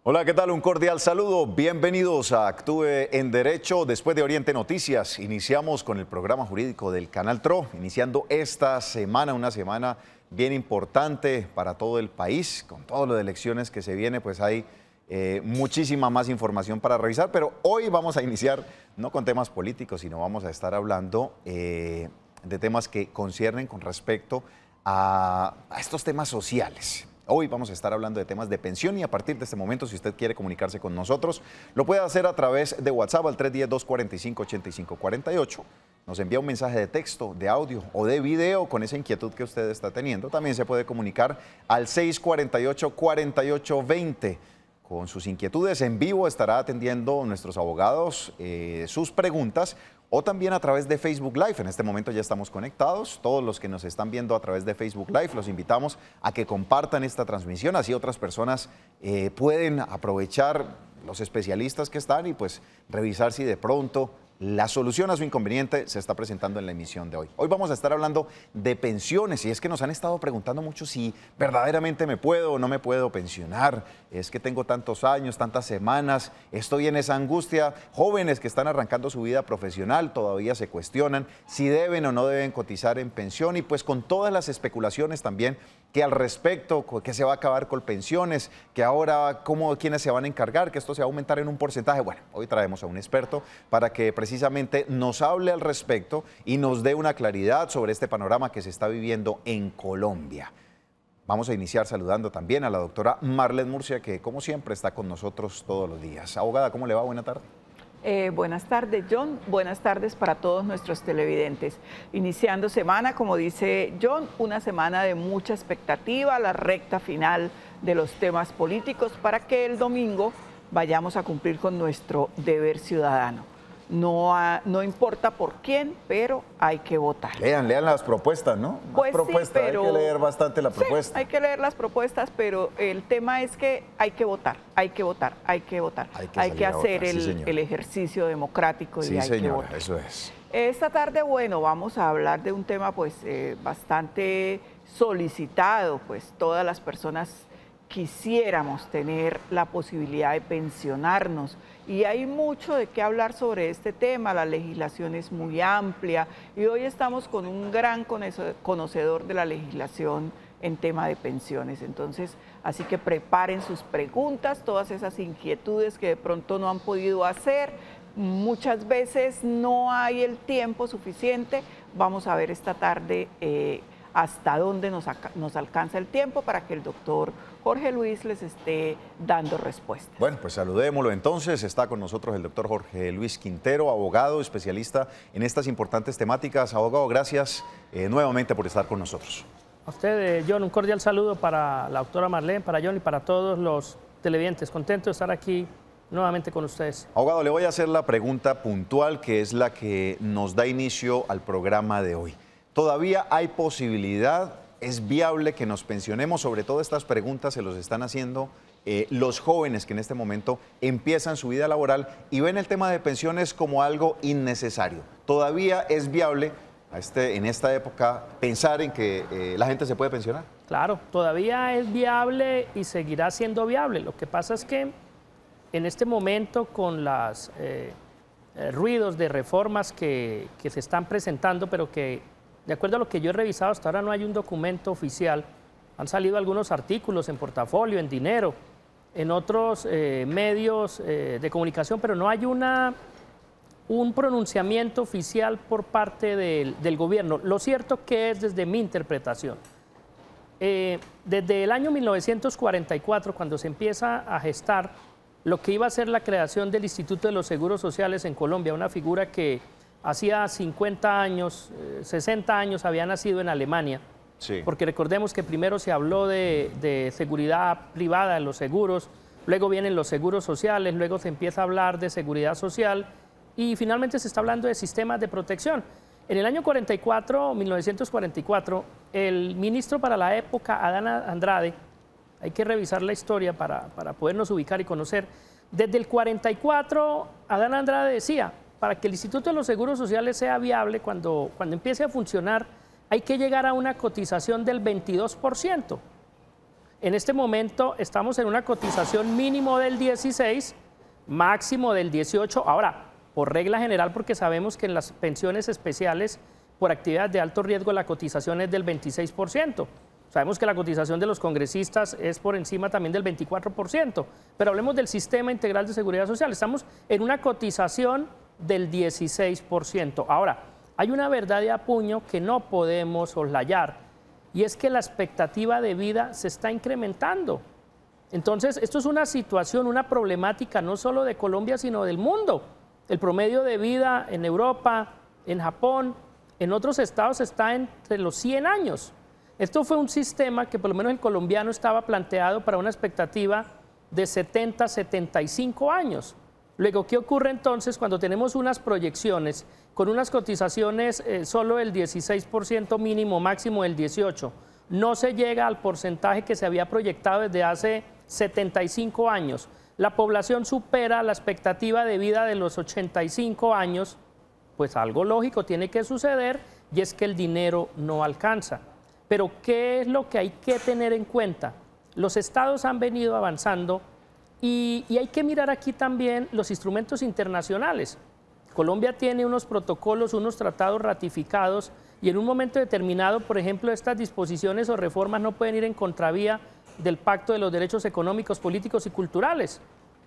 Hola, ¿qué tal? Un cordial saludo. Bienvenidos a Actúe en Derecho. Después de Oriente Noticias, iniciamos con el programa jurídico del Canal TRO, iniciando esta semana, una semana bien importante para todo el país. Con todo lo de elecciones que se viene, pues hay muchísima más información para revisar, pero hoy vamos a iniciar no con temas políticos, sino vamos a estar hablando de temas que conciernen con respecto a estos temas sociales. Hoy vamos a estar hablando de temas de pensión y a partir de este momento, si usted quiere comunicarse con nosotros, lo puede hacer a través de WhatsApp al 310-245-8548. Nos envía un mensaje de texto, de audio o de video con esa inquietud que usted está teniendo. También se puede comunicar al 648-4820. Con sus inquietudes en vivo estará atendiendo nuestros abogados sus preguntas, o también a través de Facebook Live. En este momento ya estamos conectados. Todos los que nos están viendo a través de Facebook Live, los invitamos a que compartan esta transmisión, así otras personas pueden aprovechar los especialistas que están y pues revisar si de pronto la solución a su inconveniente se está presentando en la emisión de hoy. Hoy vamos a estar hablando de pensiones y es que nos han estado preguntando mucho si verdaderamente me puedo o no me puedo pensionar. Es que tengo tantos años, tantas semanas, estoy en esa angustia. Jóvenes que están arrancando su vida profesional todavía se cuestionan si deben o no deben cotizar en pensión y pues con todas las especulaciones también que al respecto, que se va a acabar con pensiones, que ahora quiénes se van a encargar, que esto se va a aumentar en un porcentaje. Bueno, hoy traemos a un experto para que precisamente nos hable al respecto y nos dé una claridad sobre este panorama que se está viviendo en Colombia. Vamos a iniciar saludando también a la doctora Marlene Murcia, que como siempre está con nosotros todos los días. Abogada, ¿cómo le va? Buena tarde. Buenas tardes, John. Buenas tardes para todos nuestros televidentes. Iniciando semana, como dice John, una semana de mucha expectativa, la recta final de los temas políticos para que el domingo vayamos a cumplir con nuestro deber ciudadano. No importa por quién, pero hay que votar. Lean las propuestas, ¿no? Pues sí, pero hay que leer bastante la propuesta. Sí, hay que leer las propuestas, pero el tema es que hay que votar, hay que votar, hay que votar. Hay que hacer el ejercicio democrático y hay que votar. Eso es. Esta tarde, bueno, vamos a hablar de un tema pues bastante solicitado, pues todas las personas quisiéramos tener la posibilidad de pensionarnos y hay mucho de qué hablar sobre este tema. La legislación es muy amplia y hoy estamos con un gran conocedor de la legislación en tema de pensiones. Entonces, así que preparen sus preguntas, todas esas inquietudes que de pronto no han podido hacer. Muchas veces no hay el tiempo suficiente. Vamos a ver esta tarde hasta dónde nos alcanza el tiempo para que el doctor Jorge Luis les esté dando respuestas. Bueno, pues saludémoslo entonces. Está con nosotros el doctor Jorge Luis Quintero, abogado, especialista en estas importantes temáticas. Abogado, gracias nuevamente por estar con nosotros. A usted, John, un cordial saludo para la doctora Marlene, para John y para todos los televidentes. Contento de estar aquí nuevamente con ustedes. Abogado, le voy a hacer la pregunta puntual que es la que nos da inicio al programa de hoy. ¿Todavía hay posibilidad, es viable que nos pensionemos? Sobre todo estas preguntas se los están haciendo los jóvenes que en este momento empiezan su vida laboral y ven el tema de pensiones como algo innecesario. ¿Todavía es viable en esta época pensar en que la gente se puede pensionar? Claro, todavía es viable y seguirá siendo viable. Lo que pasa es que en este momento con los ruidos de reformas que se están presentando, pero que de acuerdo a lo que yo he revisado, hasta ahora no hay un documento oficial. Han salido algunos artículos en Portafolio, en Dinero, en otros medios de comunicación, pero no hay un pronunciamiento oficial por parte del gobierno. Lo cierto que es desde mi interpretación. Desde el año 1944, cuando se empieza a gestar lo que iba a ser la creación del Instituto de los Seguros Sociales en Colombia, una figura que hacía 50 años, 60 años había nacido en Alemania, sí. Porque recordemos que primero se habló de seguridad privada en los seguros, luego vienen los seguros sociales, luego se empieza a hablar de seguridad social y finalmente se está hablando de sistemas de protección. En el año 1944, el ministro para la época, Adán Andrade, hay que revisar la historia para podernos ubicar y conocer, desde el 44 Adán Andrade decía: para que el Instituto de los Seguros Sociales sea viable, cuando empiece a funcionar, hay que llegar a una cotización del 22%. En este momento estamos en una cotización mínimo del 16, máximo del 18. Ahora, por regla general, porque sabemos que en las pensiones especiales por actividades de alto riesgo la cotización es del 26%. Sabemos que la cotización de los congresistas es por encima también del 24%, pero hablemos del Sistema Integral de Seguridad Social. Estamos en una cotización del 16%. Ahora, hay una verdad de apuño que no podemos soslayar, y es que la expectativa de vida se está incrementando. Entonces, esto es una situación, una problemática no solo de Colombia, sino del mundo. El promedio de vida en Europa, en Japón, en otros estados está entre los 100 años. Esto fue un sistema que por lo menos el colombiano estaba planteado para una expectativa de 70, 75 años. Luego, ¿qué ocurre entonces cuando tenemos unas proyecciones con unas cotizaciones solo del 16% mínimo, máximo del 18%? No se llega al porcentaje que se había proyectado desde hace 75 años. La población supera la expectativa de vida de los 85 años, pues algo lógico tiene que suceder, y es que el dinero no alcanza. Pero ¿qué es lo que hay que tener en cuenta? Los estados han venido avanzando y hay que mirar aquí también los instrumentos internacionales. Colombia tiene unos protocolos, unos tratados ratificados, y en un momento determinado, por ejemplo, estas disposiciones o reformas no pueden ir en contravía del Pacto de los Derechos Económicos, Políticos y Culturales,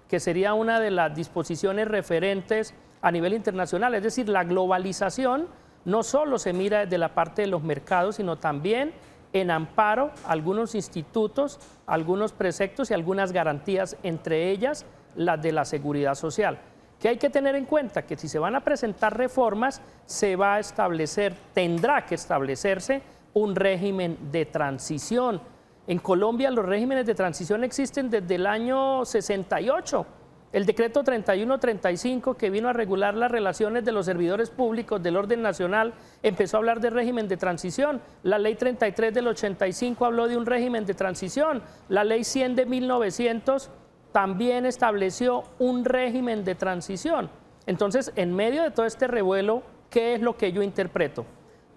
que sería una de las disposiciones referentes a nivel internacional. Es decir, la globalización no solo se mira desde la parte de los mercados, sino también en amparo a algunos institutos, algunos preceptos y algunas garantías, entre ellas las de la seguridad social. Que hay que tener en cuenta que si se van a presentar reformas, se va a establecer, tendrá que establecerse un régimen de transición. En Colombia los regímenes de transición existen desde el año 68. El decreto 3135, que vino a regular las relaciones de los servidores públicos del orden nacional, empezó a hablar de régimen de transición. La ley 33 del 85 habló de un régimen de transición. La ley 100 de 1900 también estableció un régimen de transición. Entonces, en medio de todo este revuelo, ¿qué es lo que yo interpreto?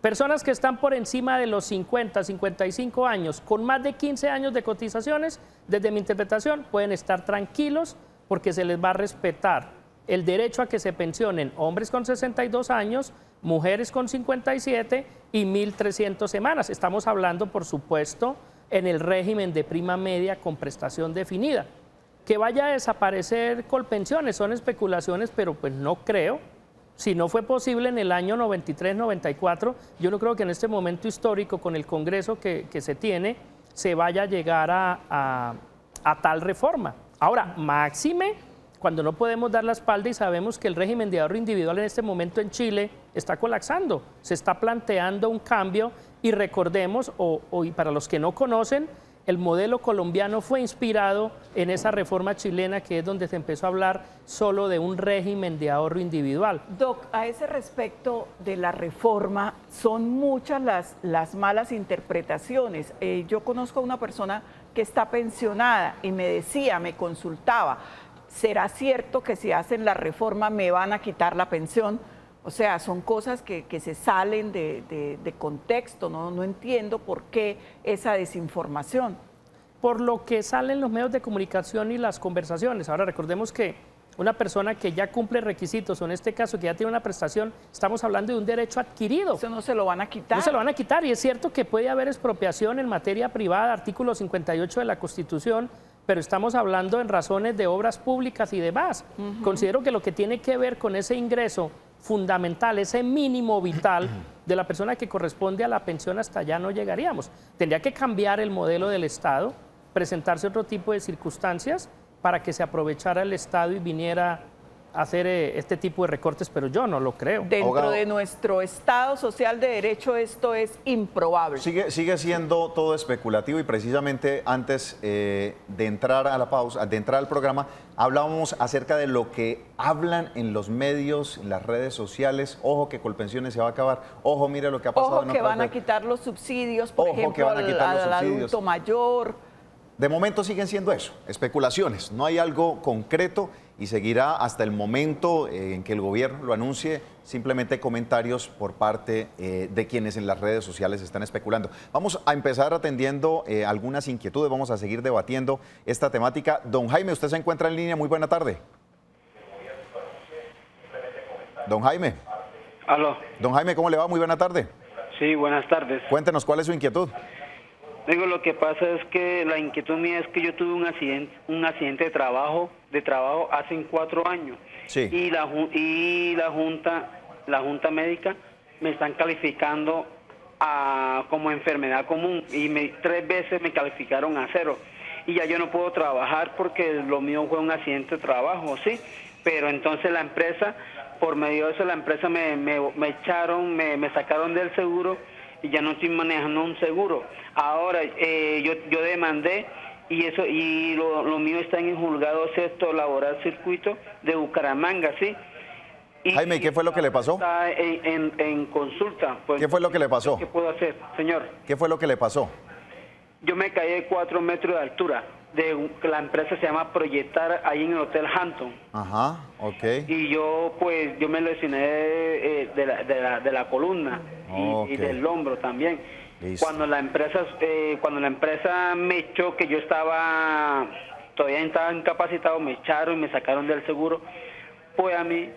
Personas que están por encima de los 50, 55 años, con más de 15 años de cotizaciones, desde mi interpretación, pueden estar tranquilos, porque se les va a respetar el derecho a que se pensionen hombres con 62 años, mujeres con 57 y 1.300 semanas. Estamos hablando, por supuesto, en el régimen de prima media con prestación definida. Que vaya a desaparecer Colpensiones son especulaciones, pero pues no creo. Si no fue posible en el año 93-94, yo no creo que en este momento histórico, con el Congreso que se tiene, se vaya a llegar a tal reforma. Ahora, máxime, cuando no podemos dar la espalda y sabemos que el régimen de ahorro individual en este momento en Chile está colapsando, se está planteando un cambio, y recordemos, y para los que no conocen, el modelo colombiano fue inspirado en esa reforma chilena, que es donde se empezó a hablar solo de un régimen de ahorro individual. Doc, a ese respecto de la reforma, son muchas las malas interpretaciones. Yo conozco a una persona que está pensionada y me decía, me consultaba, ¿será cierto que si hacen la reforma me van a quitar la pensión? O sea, son cosas que se salen de contexto, no entiendo por qué esa desinformación. Por lo que salen los medios de comunicación y las conversaciones. Ahora, recordemos que una persona que ya cumple requisitos, o en este caso que ya tiene una prestación, estamos hablando de un derecho adquirido. Eso no se lo van a quitar. No se lo van a quitar, y es cierto que puede haber expropiación en materia privada, artículo 58 de la Constitución, pero estamos hablando en razones de obras públicas y demás. Considero que lo que tiene que ver con ese ingreso fundamental, ese mínimo vital de la persona que corresponde a la pensión, hasta allá no llegaríamos. Tendría que cambiar el modelo del Estado, presentarse otro tipo de circunstancias para que se aprovechara el Estado y viniera a hacer este tipo de recortes, pero yo no lo creo. Dentro de nuestro Estado social de derecho esto es improbable. Sigue siendo todo especulativo, y precisamente antes de entrar a la pausa, de entrar al programa, hablábamos acerca de lo que hablan en los medios, en las redes sociales. Ojo que Colpensiones se va a acabar, ojo, mire lo que ha pasado. Ojo que van a quitar los subsidios, por ejemplo, al adulto mayor. De momento siguen siendo eso, especulaciones, no hay algo concreto, y seguirá hasta el momento en que el gobierno lo anuncie. Simplemente comentarios por parte de quienes en las redes sociales están especulando. Vamos a empezar atendiendo algunas inquietudes, vamos a seguir debatiendo esta temática. Don Jaime, usted se encuentra en línea, muy buena tarde. Don Jaime. Aló. Don Jaime, ¿cómo le va? Muy buena tarde. Sí, buenas tardes. Cuéntenos, ¿cuál es su inquietud? Digo, lo que pasa es que la inquietud mía es que yo tuve un accidente de trabajo hace 4 años. Sí. Y la junta médica me están calificando como enfermedad común y 3 veces me calificaron a 0. Y ya yo no puedo trabajar porque lo mío fue un accidente de trabajo, ¿sí? Pero entonces la empresa, por medio de eso, la empresa me echaron, me sacaron del seguro y ya no estoy manejando un seguro. Ahora yo demandé y lo mío está en el juzgado sexto laboral circuito de Bucaramanga, ¿sí? Y Jaime, ¿qué fue lo que le pasó? Está en consulta. Pues, ¿Qué fue lo que le pasó? ¿Qué puedo hacer, señor? ¿Qué fue lo que le pasó? Yo me caí de 4 metros de altura. La empresa se llama Proyectar, ahí en el Hotel Hampton. Ajá, ok. Y yo me lesioné de la columna y del hombro también. Listo. Cuando la empresa me echó, que yo todavía estaba incapacitado, me echaron y me sacaron del seguro, pues a mí,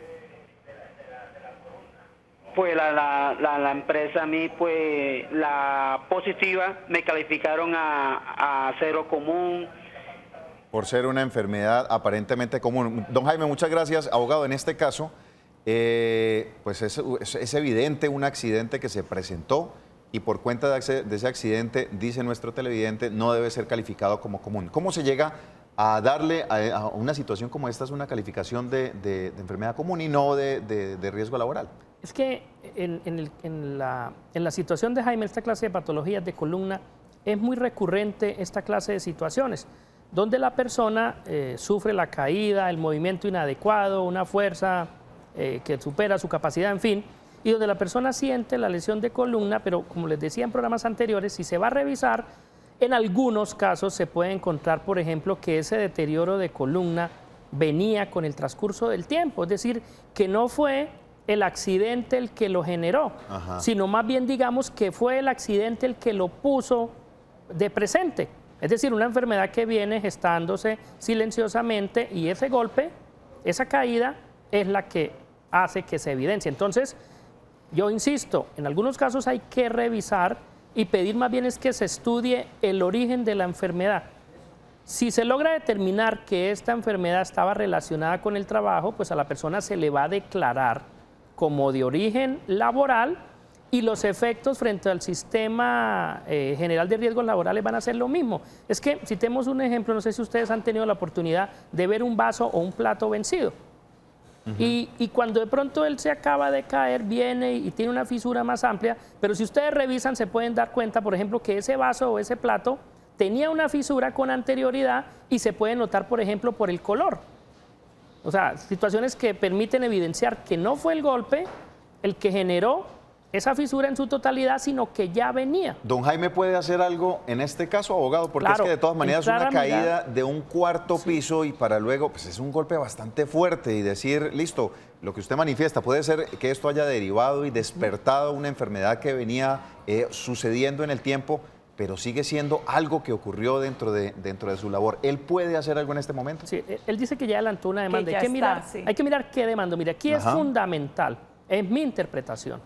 pues la empresa a mí, pues la positiva me calificaron a 0 común. Por ser una enfermedad aparentemente común. Don Jaime, muchas gracias. Abogado, en este caso, pues es evidente un accidente que se presentó y por cuenta de ese accidente, dice nuestro televidente, no debe ser calificado como común. ¿Cómo se llega a darle a una situación como esta es una calificación de enfermedad común y no de riesgo laboral? Es que en la situación de Jaime, esta clase de patologías de columna, es muy recurrente esta clase de situaciones, donde la persona sufre la caída, el movimiento inadecuado, una fuerza que supera su capacidad, en fin, y donde la persona siente la lesión de columna, pero como les decía en programas anteriores, si se va a revisar, en algunos casos se puede encontrar, por ejemplo, que ese deterioro de columna venía con el transcurso del tiempo, es decir, que no fue el accidente el que lo generó, sino más bien digamos que fue el accidente el que lo puso de presente. Es decir, una enfermedad que viene gestándose silenciosamente y ese golpe, esa caída, es la que hace que se evidencie. Entonces, yo insisto, en algunos casos hay que revisar y pedir más bien es que se estudie el origen de la enfermedad. Si se logra determinar que esta enfermedad estaba relacionada con el trabajo, pues a la persona se le va a declarar como de origen laboral y los efectos frente al sistema general de riesgos laborales van a ser lo mismo. Es que, si tenemos un ejemplo, no sé si ustedes han tenido la oportunidad de ver un vaso o un plato vencido. Y cuando de pronto él se acaba de caer, viene y tiene una fisura más amplia, pero si ustedes revisan se pueden dar cuenta, por ejemplo, que ese vaso o ese plato tenía una fisura con anterioridad y se puede notar, por ejemplo, por el color. O sea, situaciones que permiten evidenciar que no fue el golpe el que generó esa fisura en su totalidad, sino que ya venía. ¿Don Jaime puede hacer algo en este caso, abogado? Porque claro, es que de todas maneras una caída de un cuarto piso y para luego, pues es un golpe bastante fuerte y decir, listo, lo que usted manifiesta, puede ser que esto haya derivado y despertado una enfermedad que venía sucediendo en el tiempo, pero sigue siendo algo que ocurrió dentro de su labor. ¿Él puede hacer algo en este momento? Sí, él dice que ya adelantó una demanda. Hay que mirar qué demanda. Mira, aquí es fundamental, es mi interpretación.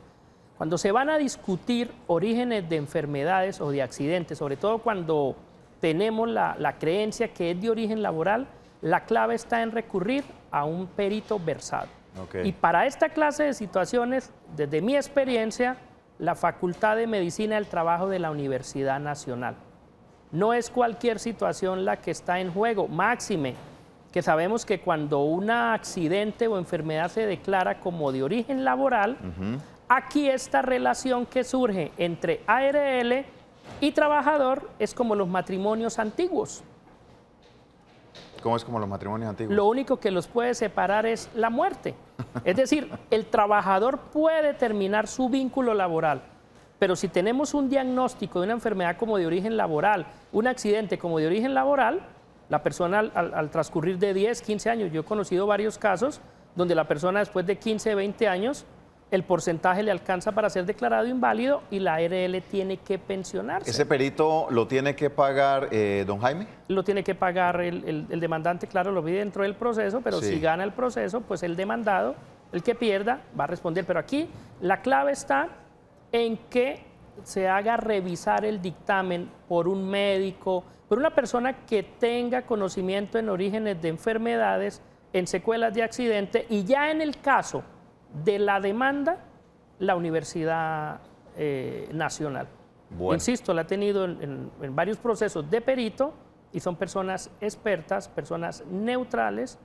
Cuando se van a discutir orígenes de enfermedades o de accidentes, sobre todo cuando tenemos la creencia que es de origen laboral, la clave está en recurrir a un perito versado. Y para esta clase de situaciones, desde mi experiencia, la Facultad de Medicina del Trabajo de la Universidad Nacional. No es cualquier situación la que está en juego, máxime, que sabemos que cuando un accidente o enfermedad se declara como de origen laboral, aquí esta relación que surge entre ARL y trabajador es como los matrimonios antiguos. ¿Cómo es como los matrimonios antiguos? Lo único que los puede separar es la muerte. Es decir, el trabajador puede terminar su vínculo laboral, pero si tenemos un diagnóstico de una enfermedad como de origen laboral, un accidente como de origen laboral, La persona al transcurrir de 10, 15 años, yo he conocido varios casos donde la persona después de 15, 20 años, el porcentaje le alcanza para ser declarado inválido y la ARL tiene que pensionarse. ¿Ese perito lo tiene que pagar don Jaime? Lo tiene que pagar el demandante, claro, lo vive dentro del proceso, pero Sí. si gana el proceso, pues el demandado, el que pierda, va a responder. Pero aquí la clave está en que se haga revisar el dictamen por un médico, por una persona que tenga conocimiento en orígenes de enfermedades, en secuelas de accidente, y ya en el caso de la demanda, la Universidad Nacional. Bueno. Insisto, la ha tenido en varios procesos de perito y son personas expertas, personas neutrales,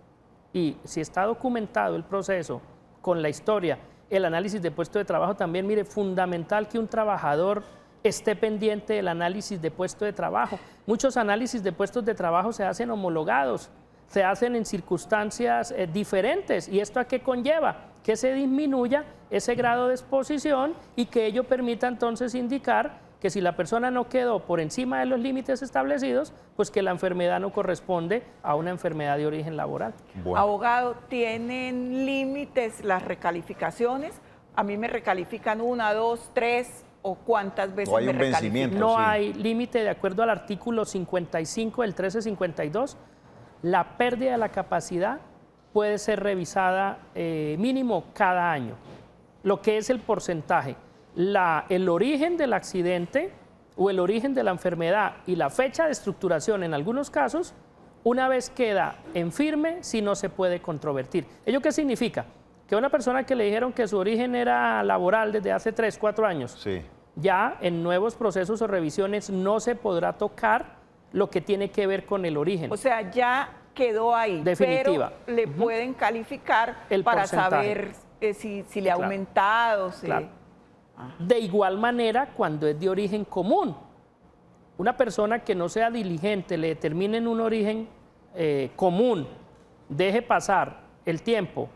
y si está documentado el proceso con la historia, el análisis de puesto de trabajo también, mire, fundamental que un trabajador esté pendiente del análisis de puesto de trabajo. Muchos análisis de puestos de trabajo se hacen homologados, se hacen en circunstancias diferentes. ¿Y esto a qué conlleva? Que se disminuya ese grado de exposición y que ello permita entonces indicar que si la persona no quedó por encima de los límites establecidos, pues que la enfermedad no corresponde a una enfermedad de origen laboral. Bueno. Abogado, ¿tienen límites las recalificaciones? A mí me recalifican 1, 2, 3 o cuántas veces No hay me un recalifican. vencimiento. No sí. hay límite de acuerdo al artículo 55 del 1352. La pérdida de la capacidad puede ser revisada mínimo cada año. Lo que es el porcentaje, el origen del accidente o el origen de la enfermedad y la fecha de estructuración en algunos casos, una vez queda en firme, si no se puede controvertir. ¿Ello qué significa? Que una persona que le dijeron que su origen era laboral desde hace 3, 4 años, Sí. ya en nuevos procesos o revisiones no se podrá tocar lo que tiene que ver con el origen. O sea, ya quedó ahí, Definitiva. pero le pueden calificar El para porcentaje. saber si le ha Claro. aumentado. Claro. De igual manera, cuando es de origen común, una persona que no sea diligente, le determinen un origen común, deje pasar el tiempo,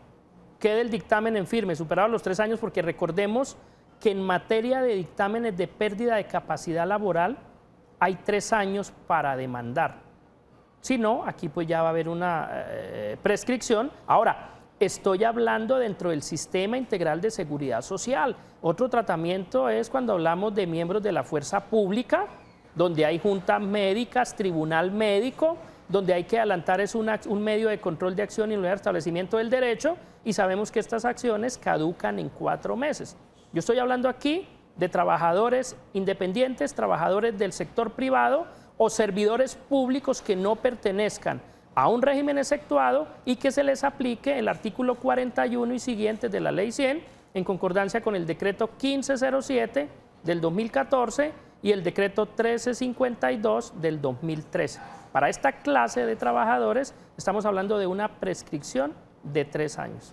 quede el dictamen en firme, superado los 3 años, porque recordemos que en materia de dictámenes de pérdida de capacidad laboral hay 3 años para demandar. Si no, aquí pues ya va a haber una prescripción. Ahora, estoy hablando dentro del sistema integral de seguridad social. Otro tratamiento es cuando hablamos de miembros de la fuerza pública, donde hay juntas médicas, tribunal médico, donde hay que adelantar es un medio de control de acción y de establecimiento del derecho, y sabemos que estas acciones caducan en 4 meses. Yo estoy hablando aquí de trabajadores independientes, trabajadores del sector privado o servidores públicos que no pertenezcan a un régimen exceptuado y que se les aplique el artículo 41 y siguientes de la Ley 100 en concordancia con el decreto 1507 del 2014 y el decreto 1352 del 2013. Para esta clase de trabajadores estamos hablando de una prescripción de 3 años.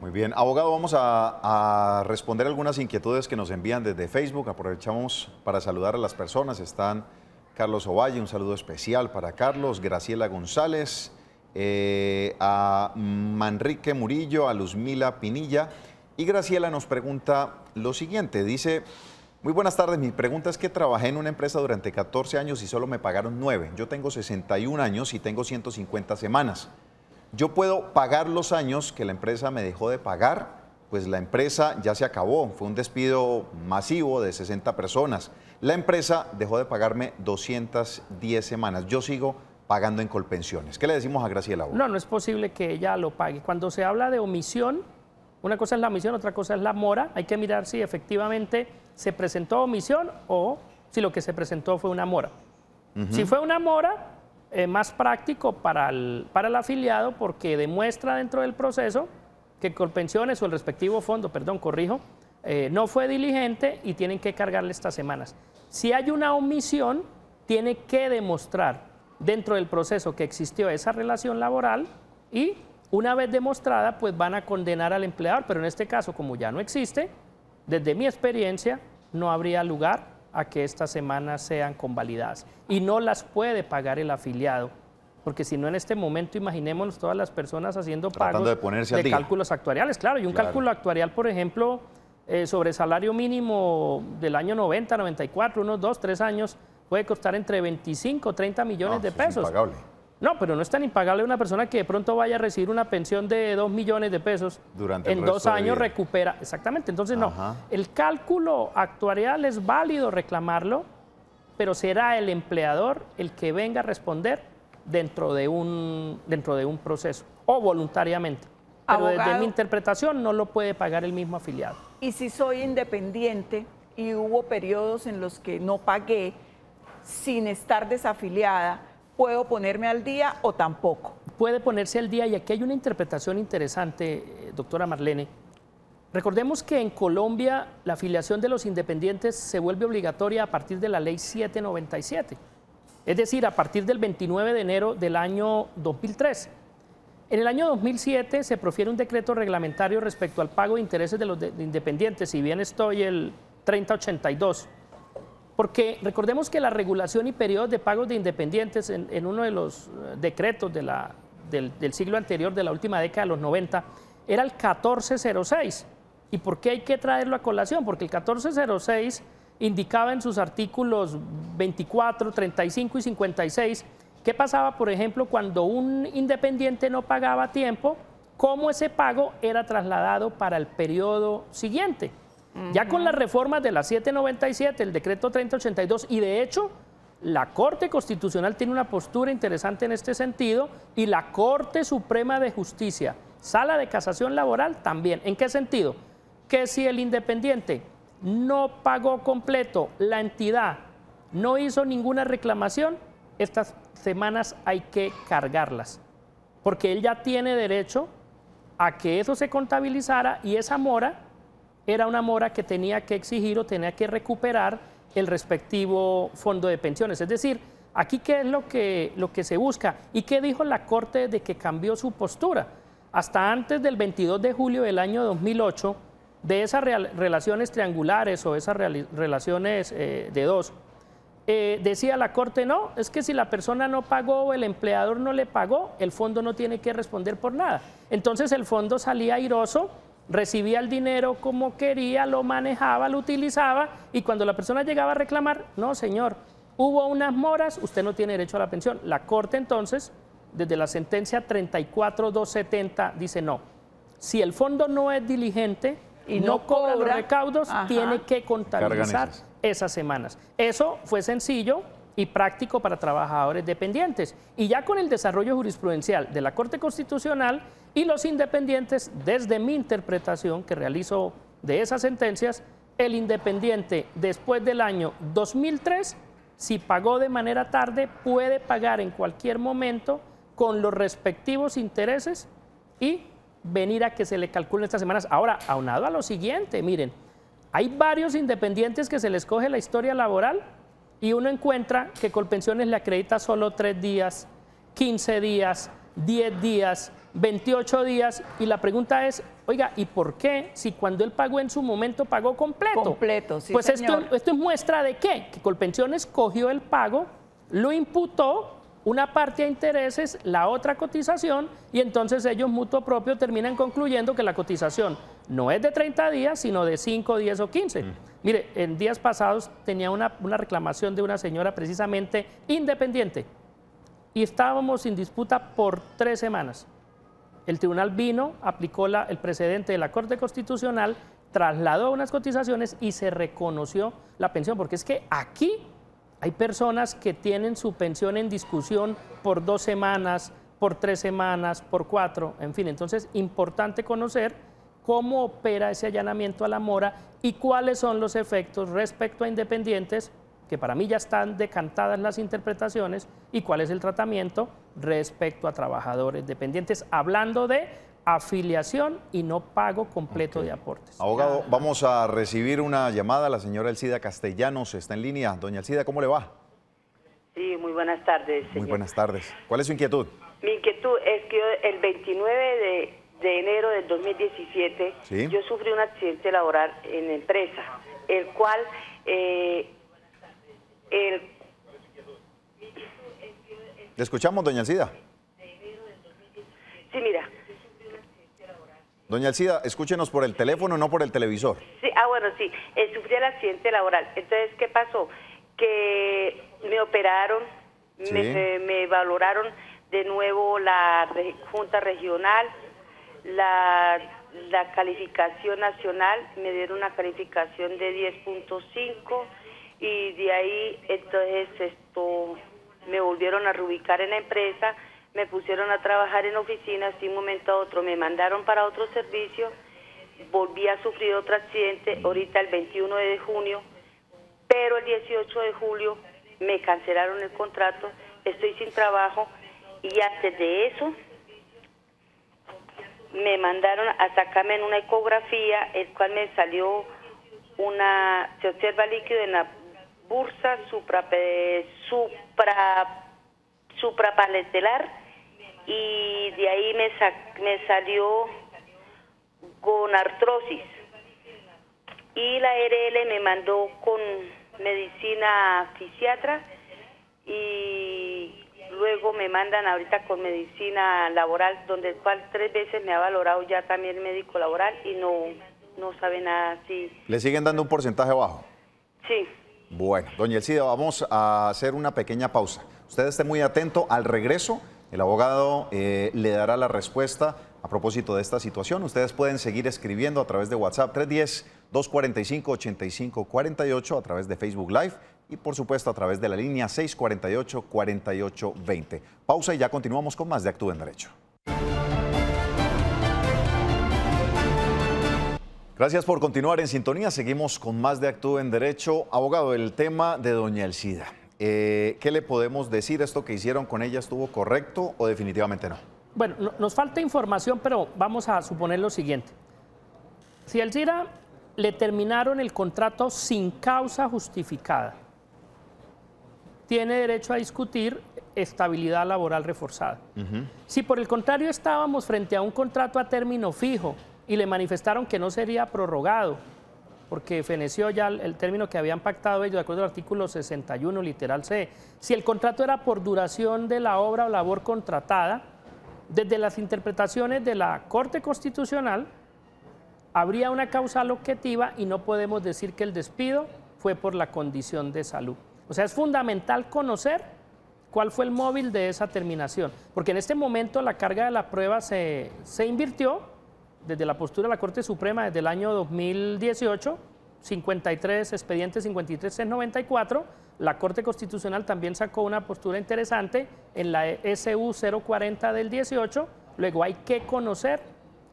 Muy bien. Abogado, vamos a responder algunas inquietudes que nos envían desde Facebook. Aprovechamos para saludar a las personas. Están Carlos Ovalle, un saludo especial para Carlos, Graciela González, a Manrique Murillo, a Luzmila Pinilla. Y Graciela nos pregunta lo siguiente, dice: muy buenas tardes, mi pregunta es que trabajé en una empresa durante 14 años y solo me pagaron 9. Yo tengo 61 años y tengo 150 semanas. ¿Yo puedo pagar los años que la empresa me dejó de pagar? Pues la empresa ya se acabó, fue un despido masivo de 60 personas. La empresa dejó de pagarme 210 semanas. Yo sigo pagando en Colpensiones. ¿Qué le decimos a Graciela? No, no es posible que ella lo pague. Cuando se habla de omisión, una cosa es la omisión, otra cosa es la mora. Hay que mirar si efectivamente se presentó omisión o si lo que se presentó fue una mora. Si fue una mora, más práctico para el afiliado porque demuestra dentro del proceso que Colpensiones o el respectivo fondo, perdón, corrijo, no fue diligente y tienen que cargarle estas semanas. Si hay una omisión, tiene que demostrar dentro del proceso que existió esa relación laboral y una vez demostrada, pues van a condenar al empleador, pero en este caso, como ya no existe, desde mi experiencia, no habría lugar a que estas semanas sean convalidadas y no las puede pagar el afiliado, porque si no en este momento imaginémonos todas las personas haciendo pagos de cálculos actuariales, claro, y un cálculo actuarial, por ejemplo, sobre salario mínimo del año 90, 94, unos 2, 3 años, puede costar entre 25 o 30 millones de pesos. Es impagable. No, pero no es tan impagable una persona que de pronto vaya a recibir una pensión de 2 millones de pesos. Durante el en resto 2 de años vida. recupera. Exactamente. Entonces, no. Ajá. El cálculo actuarial es válido reclamarlo, pero será el empleador el que venga a responder dentro de un proceso o voluntariamente. Pero desde Abogado. mi interpretación no lo puede pagar el mismo afiliado. Y si soy independiente y hubo periodos en los que no pagué sin estar desafiliada, ¿puedo ponerme al día o tampoco? Puede ponerse al día y aquí hay una interpretación interesante, doctora Marlene. Recordemos que en Colombia la afiliación de los independientes se vuelve obligatoria a partir de la ley 797, es decir, a partir del 29 de enero del año 2003. En el año 2007 se profiere un decreto reglamentario respecto al pago de intereses de los independientes, si bien estoy el 3082, porque recordemos que la regulación y periodos de pagos de independientes en uno de los decretos del siglo anterior, de la última década de los 90, era el 1406. ¿Y por qué hay que traerlo a colación? Porque el 1406 indicaba en sus artículos 24, 35 y 56 qué pasaba, por ejemplo, cuando un independiente no pagaba a tiempo, cómo ese pago era trasladado para el periodo siguiente. Ya con las reformas de la 797, el decreto 3082, y de hecho la Corte Constitucional tiene una postura interesante en este sentido, y la Corte Suprema de Justicia, Sala de Casación Laboral también. ¿En qué sentido? Que si el independiente no pagó completo, la entidad no hizo ninguna reclamación, estas semanas hay que cargarlas, porque él ya tiene derecho a que eso se contabilizara, y esa mora era una mora que tenía que exigir o tenía que recuperar el respectivo fondo de pensiones. Es decir, aquí qué es lo que se busca y qué dijo la Corte de que cambió su postura. Hasta antes del 22 de julio del año 2008, de esas relaciones triangulares o esas relaciones de dos, decía la Corte, no, es que si la persona no pagó o el empleador no le pagó, el fondo no tiene que responder por nada. Entonces el fondo salía airoso, recibía el dinero como quería, lo manejaba, lo utilizaba, y cuando la persona llegaba a reclamar, no señor, hubo unas moras, usted no tiene derecho a la pensión. La Corte entonces, desde la sentencia 34270, dice no, si el fondo no es diligente y no cobra los recaudos, tiene que contabilizar esas semanas. Eso fue sencillo y práctico para trabajadores dependientes. Y ya con el desarrollo jurisprudencial de la Corte Constitucional y los independientes, desde mi interpretación que realizo de esas sentencias, el independiente después del año 2003, si pagó de manera tarde, puede pagar en cualquier momento con los respectivos intereses y venir a que se le calculen estas semanas. Ahora, aunado a lo siguiente, miren, hay varios independientes que se les coge la historia laboral y uno encuentra que Colpensiones le acredita solo 3 días, 15 días, 10 días, 28 días, y la pregunta es, oiga, ¿y por qué si cuando él pagó en su momento pagó completo? Completo, sí, pues señor. esto es muestra de ¿qué? Que Colpensiones cogió el pago, lo imputó, una parte a intereses, la otra cotización, y entonces ellos mutuo propio terminan concluyendo que la cotización no es de 30 días, sino de 5, 10 o 15. Mire, en días pasados tenía una reclamación de una señora precisamente independiente y estábamos en disputa por 3 semanas. El tribunal vino, aplicó el precedente de la Corte Constitucional, trasladó unas cotizaciones y se reconoció la pensión, porque es que aquí hay personas que tienen su pensión en discusión por 2 semanas, por 3 semanas, por 4, en fin. Entonces, importante conocer cómo opera ese allanamiento a la mora y cuáles son los efectos respecto a independientes, que para mí ya están decantadas las interpretaciones, y cuál es el tratamiento respecto a trabajadores dependientes, hablando de afiliación y no pago completo de aportes. Abogado, vamos a recibir una llamada. La señora Elcida Castellanos está en línea. Doña Elcida, ¿cómo le va? Sí, muy buenas tardes, señor. Muy buenas tardes. ¿Cuál es su inquietud? Mi inquietud es que el 29 de enero del 2017 ¿Sí? yo sufrí un accidente laboral en la empresa, el cual Le escuchamos, doña Elcida. Sí, mira. Doña Elcida, escúchenos por el teléfono, no por el televisor. Sí, bueno, sí, sufrí el accidente laboral. Entonces, ¿qué pasó? Que me operaron, Sí. me valoraron de nuevo la Junta Regional, la calificación nacional, me dieron una calificación de 10.5 y de ahí entonces me volvieron a reubicar en la empresa, me pusieron a trabajar en oficinas y de un momento a otro me mandaron para otro servicio, volví a sufrir otro accidente ahorita el 21 de junio, pero el 18 de julio me cancelaron el contrato, estoy sin trabajo y antes de eso me mandaron a sacarme en una ecografía, el cual me salió se observa líquido en la bursa suprapaletelar y de ahí me salió gonartrosis y la RL me mandó con medicina fisiatra y luego me mandan ahorita con medicina laboral, donde el cual 3 veces me ha valorado ya también el médico laboral y no sabe nada si... ¿Le siguen dando un porcentaje bajo? Sí. Bueno, doña Elcida, vamos a hacer una pequeña pausa. Usted esté muy atento. Al regreso, el abogado le dará la respuesta a propósito de esta situación. Ustedes pueden seguir escribiendo a través de WhatsApp 310-245-8548, a través de Facebook Live y por supuesto a través de la línea 648-4820. Pausa y ya continuamos con más de Actúa en Derecho. Gracias por continuar en sintonía. Seguimos con más de Actúa en Derecho. Abogado, el tema de doña Elcida. ¿Qué le podemos decir? ¿Esto que hicieron con ella estuvo correcto o definitivamente no? Bueno, nos falta información, pero vamos a suponer lo siguiente. Si a Elcida le terminaron el contrato sin causa justificada, tiene derecho a discutir estabilidad laboral reforzada. Si por el contrario estábamos frente a un contrato a término fijo y le manifestaron que no sería prorrogado, porque feneció ya el término que habían pactado ellos de acuerdo al artículo 61, literal C. Si el contrato era por duración de la obra o labor contratada, desde las interpretaciones de la Corte Constitucional, habría una causal objetiva y no podemos decir que el despido fue por la condición de salud. O sea, es fundamental conocer cuál fue el móvil de esa terminación, porque en este momento la carga de la prueba se invirtió desde la postura de la Corte Suprema desde el año 2018, 53 expedientes 53-94, la Corte Constitucional también sacó una postura interesante en la SU 040 del 18, luego hay que conocer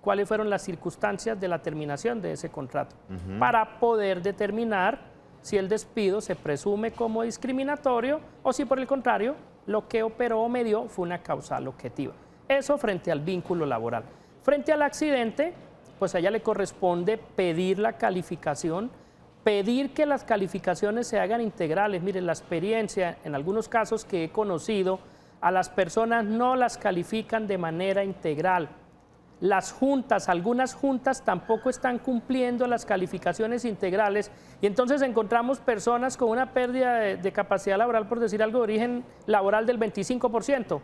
cuáles fueron las circunstancias de la terminación de ese contrato para poder determinar si el despido se presume como discriminatorio o si por el contrario lo que operó o medió fue una causal objetiva. Eso frente al vínculo laboral. Frente al accidente, pues a ella le corresponde pedir la calificación, pedir que las calificaciones se hagan integrales. Miren, la experiencia, en algunos casos que he conocido, a las personas no las califican de manera integral. Las juntas, algunas juntas tampoco están cumpliendo las calificaciones integrales y entonces encontramos personas con una pérdida de capacidad laboral, por decir algo, de origen laboral del 25%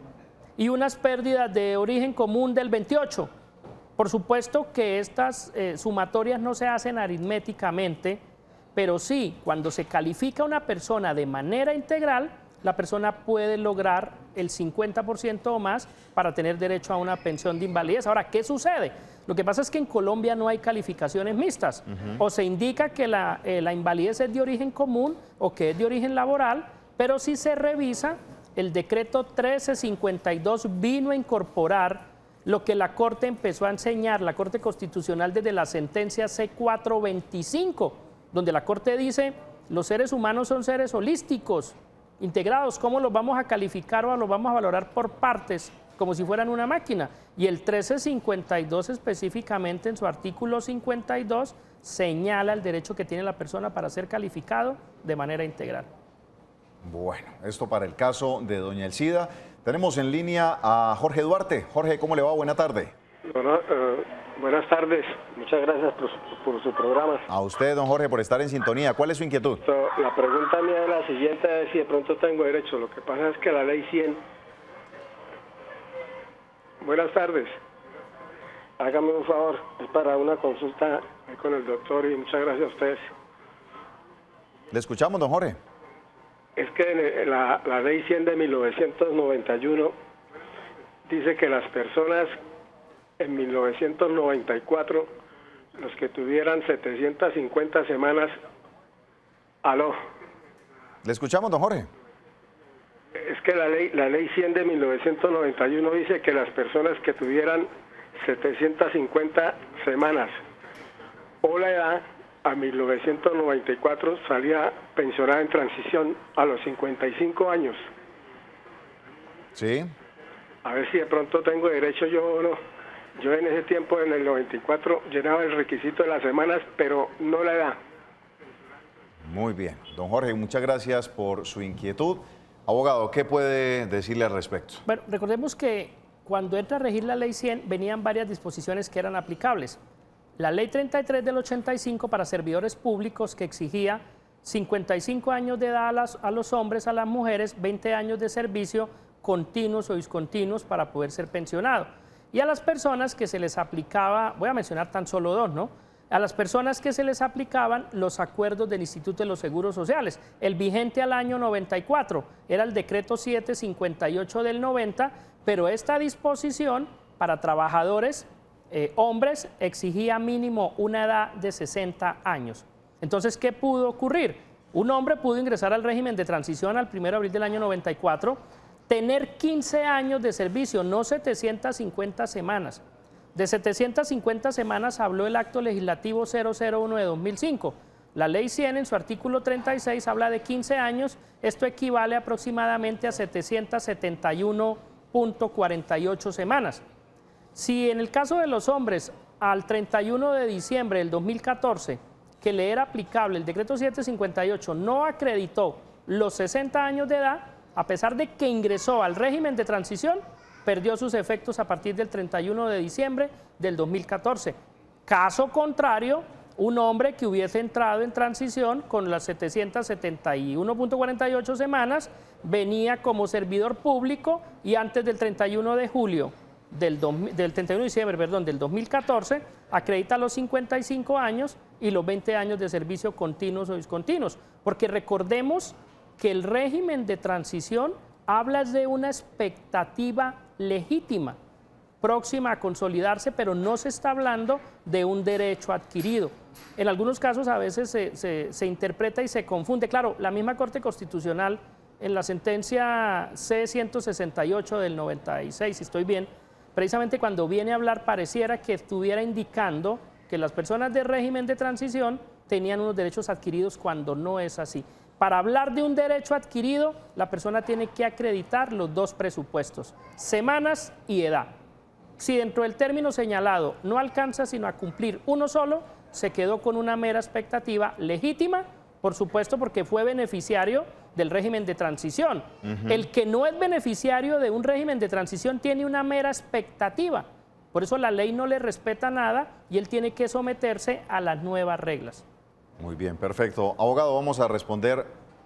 y unas pérdidas de origen común del 28%. Por supuesto que estas sumatorias no se hacen aritméticamente, pero sí, cuando se califica a una persona de manera integral, la persona puede lograr el 50% o más para tener derecho a una pensión de invalidez. Ahora, ¿qué sucede? Lo que pasa es que en Colombia no hay calificaciones mixtas. O se indica que la invalidez es de origen común o que es de origen laboral, pero si se revisa, el decreto 1352 vino a incorporar lo que la Corte empezó a enseñar, la Corte Constitucional desde la sentencia C425, donde la Corte dice, los seres humanos son seres holísticos, integrados, ¿cómo los vamos a calificar o los vamos a valorar por partes, como si fueran una máquina? Y el 1352 específicamente en su artículo 52 señala el derecho que tiene la persona para ser calificado de manera integral. Bueno, esto para el caso de doña Elcida. Tenemos en línea a Jorge Duarte. Jorge, ¿cómo le va? Buena tarde. Bueno, buenas tardes. Muchas gracias por su programa. A usted, don Jorge, por estar en sintonía. ¿Cuál es su inquietud? La pregunta mía es la siguiente, es si de pronto tengo derecho. Lo que pasa es que la ley 100... Buenas tardes. Hágame un favor. Es para una consulta con el doctor y muchas gracias a ustedes. Le escuchamos, don Jorge. Es que la ley 100 de 1991 dice que las personas en 1994, los que tuvieran 750 semanas, aló. Le escuchamos, don Jorge. Es que la ley 100 de 1991 dice que las personas que tuvieran 750 semanas o la edad a 1994 salía pensionada en transición a los 55 años. Sí. A ver si de pronto tengo derecho yo o no. Yo en ese tiempo, en el 94, llenaba el requisito de las semanas, pero no la edad. Muy bien. Don Jorge, muchas gracias por su inquietud. Abogado, ¿qué puede decirle al respecto? Bueno, recordemos que cuando entra a regir la Ley 100 venían varias disposiciones que eran aplicables. La Ley 33 del 85 para servidores públicos que exigía 55 años de edad a los hombres, a las mujeres, 20 años de servicio continuos o discontinuos para poder ser pensionado. Y a las personas que se les aplicaba, voy a mencionar tan solo dos, ¿no? A las personas que se les aplicaban los acuerdos del Instituto de los Seguros Sociales. El vigente al año 94 era el decreto 758 del 90, pero esta disposición para trabajadores hombres exigía mínimo una edad de 60 años. Entonces, ¿qué pudo ocurrir? Un hombre pudo ingresar al régimen de transición al 1 de abril del año 94, tener 15 años de servicio, no 750 semanas. De 750 semanas habló el acto legislativo 001 de 2005. La ley 100 en su artículo 36 habla de 15 años. Esto equivale aproximadamente a 771.48 semanas. Si en el caso de los hombres, al 31 de diciembre del 2014, que le era aplicable el decreto 758, no acreditó los 60 años de edad, a pesar de que ingresó al régimen de transición, perdió sus efectos a partir del 31 de diciembre del 2014. Caso contrario, un hombre que hubiese entrado en transición con las 771.48 semanas, venía como servidor público y antes del 31 de julio del 31 de diciembre, perdón, del 2014, acredita los 55 años y los 20 años de servicio continuos o discontinuos. Porque recordemos que el régimen de transición habla de una expectativa legítima, próxima a consolidarse, pero no se está hablando de un derecho adquirido. En algunos casos a veces se interpreta y se confunde. Claro, la misma Corte Constitucional en la sentencia C-168 del 96, si estoy bien, precisamente cuando viene a hablar pareciera que estuviera indicando que las personas de régimen de transición tenían unos derechos adquiridos cuando no es así. Para hablar de un derecho adquirido, la persona tiene que acreditar los dos presupuestos, semanas y edad. Si dentro del término señalado no alcanza sino a cumplir uno solo, se quedó con una mera expectativa legítima, por supuesto porque fue beneficiario del régimen de transición. El que no es beneficiario de un régimen de transición tiene una mera expectativa. Por eso la ley no le respeta nada y él tiene que someterse a las nuevas reglas. Muy bien, perfecto. Abogado, vamos a responder